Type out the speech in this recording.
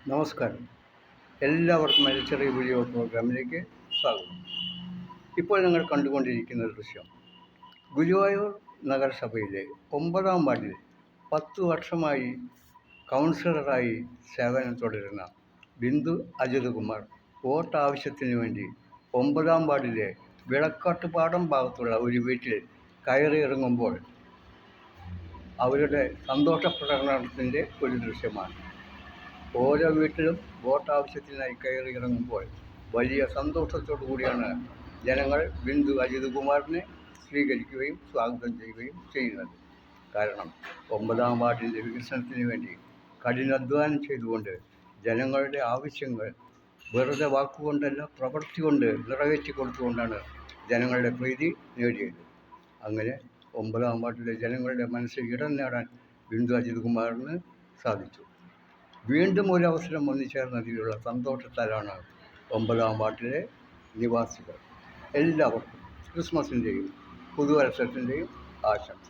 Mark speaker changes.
Speaker 1: നമസ്കാരം. എല്ലാവർക്കും എൻ്റെ ചെറിയ വീഡിയോ പ്രോഗ്രാമിലേക്ക് സ്വാഗതം. ഇപ്പോൾ നിങ്ങൾ കണ്ടുകൊണ്ടിരിക്കുന്ന ദൃശ്യം ഗുരുവായൂർ നഗരസഭയിലെ 9-ാം വാർഡിൽ 10 വർഷമായി കൗൺസിലറായി സേവനം തുടരുന്ന ബിന്ദു അജിത്കുമാർ വോട്ട് ആവശ്യത്തിന് വേണ്ടി 9-ാം വാർഡിലെ വിളക്കാട്ടുപാടം ഭാഗത്തുള്ള ഒരു വീട്ടിൽ കയറിയിറങ്ങുമ്പോൾ അവരുടെ സന്തോഷ പ്രകടനത്തിൻ്റെ ഒരു ദൃശ്യമാണ്. ഓരോ വീട്ടിലും വോട്ട് ആവശ്യത്തിനായി കയറി ഇറങ്ങുമ്പോൾ വലിയ സന്തോഷത്തോടു കൂടിയാണ് ജനങ്ങൾ ബിന്ദു അജിത്കുമാറിനെ സ്വീകരിക്കുകയും സ്വാഗതം ചെയ്യുകയും ചെയ്യുന്നത്. കാരണം 9-ാം വാർഡിൻ്റെ വികസനത്തിന് വേണ്ടി കഠിനാധ്വാനം ചെയ്തുകൊണ്ട് ജനങ്ങളുടെ ആവശ്യങ്ങൾ വെറുതെ വാക്കുകൊണ്ടല്ല പ്രവൃത്തി കൊണ്ട് നിറവേറ്റി കൊടുത്തുകൊണ്ടാണ് ജനങ്ങളുടെ പ്രീതി നേടിയത്. അങ്ങനെ 9-ാം വാർഡിലെ ജനങ്ങളുടെ മനസ്സിൽ ഇടം നേടാൻ ബിന്ദു അജിത്കുമാറിന് സാധിച്ചു. വീണ്ടും ഒരു അവസരം വന്നുചേർന്നതിലുള്ള സന്തോഷത്താലാണ് 9-ാം വാർഡിലെ നിവാസികൾ. എല്ലാവർക്കും ക്രിസ്മസിൻ്റെയും പുതുവത്സരത്തിൻ്റെയും ആശംസ.